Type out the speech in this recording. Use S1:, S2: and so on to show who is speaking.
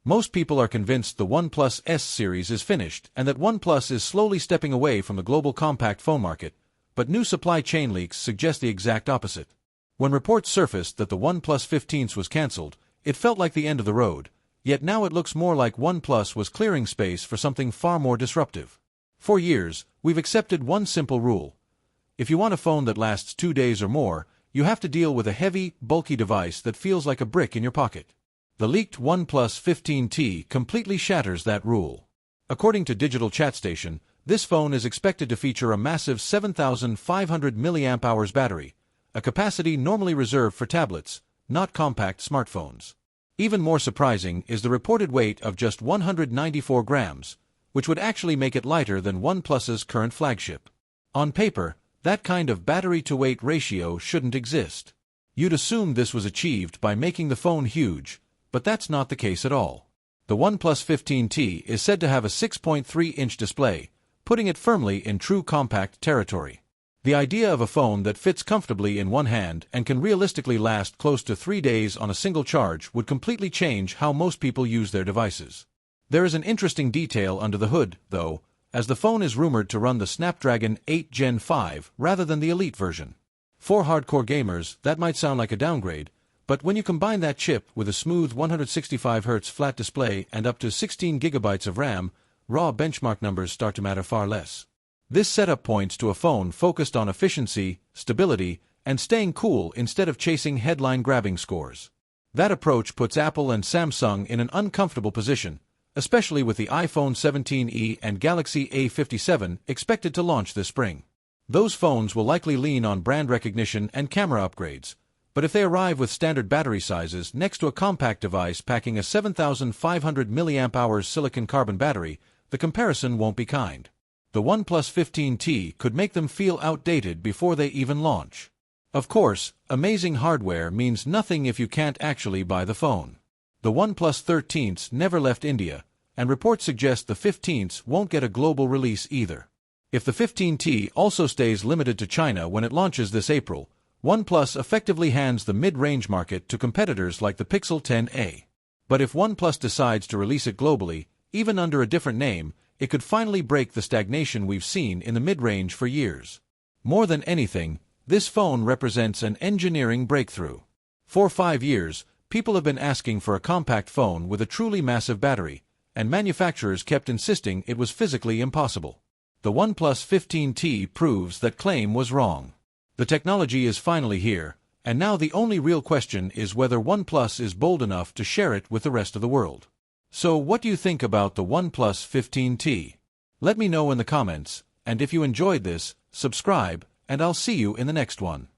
S1: Most people are convinced the OnePlus S series is finished and that OnePlus is slowly stepping away from the global compact phone market, but new supply chain leaks suggest the exact opposite. When reports surfaced that the OnePlus 15 was cancelled, it felt like the end of the road, yet now it looks more like OnePlus was clearing space for something far more disruptive. For years, we've accepted one simple rule. If you want a phone that lasts 2 days or more, you have to deal with a heavy, bulky device that feels like a brick in your pocket. The leaked OnePlus 15T completely shatters that rule. According to Digital Chat Station, this phone is expected to feature a massive 7,500 mAh battery, a capacity normally reserved for tablets, not compact smartphones. Even more surprising is the reported weight of just 194 grams, which would actually make it lighter than OnePlus's current flagship. On paper, that kind of battery-to-weight ratio shouldn't exist. You'd assume this was achieved by making the phone huge, but that's not the case at all. The OnePlus 15T is said to have a 6.3-inch display, putting it firmly in true compact territory. The idea of a phone that fits comfortably in one hand and can realistically last close to 3 days on a single charge would completely change how most people use their devices. There is an interesting detail under the hood, though, as the phone is rumored to run the Snapdragon 8 Gen 5 rather than the Elite version. For hardcore gamers, that might sound like a downgrade, but when you combine that chip with a smooth 165Hz flat display and up to 16 GB of RAM, raw benchmark numbers start to matter far less. This setup points to a phone focused on efficiency, stability, and staying cool instead of chasing headline-grabbing scores. That approach puts Apple and Samsung in an uncomfortable position, especially with the iPhone 17e and Galaxy A57 expected to launch this spring. Those phones will likely lean on brand recognition and camera upgrades, but if they arrive with standard battery sizes next to a compact device packing a 7,500 mAh silicon carbon battery, the comparison won't be kind. The OnePlus 15T could make them feel outdated before they even launch. Of course, amazing hardware means nothing if you can't actually buy the phone. The OnePlus 13s never left India, and reports suggest the 15s won't get a global release either. If the 15T also stays limited to China when it launches this April, OnePlus effectively hands the mid-range market to competitors like the Pixel 10a. But if OnePlus decides to release it globally, even under a different name, it could finally break the stagnation we've seen in the mid-range for years. More than anything, this phone represents an engineering breakthrough. For 5 years, people have been asking for a compact phone with a truly massive battery, and manufacturers kept insisting it was physically impossible. The OnePlus 15T proves that claim was wrong. The technology is finally here, and now the only real question is whether OnePlus is bold enough to share it with the rest of the world. So what do you think about the OnePlus 15T? Let me know in the comments, and if you enjoyed this, subscribe, and I'll see you in the next one.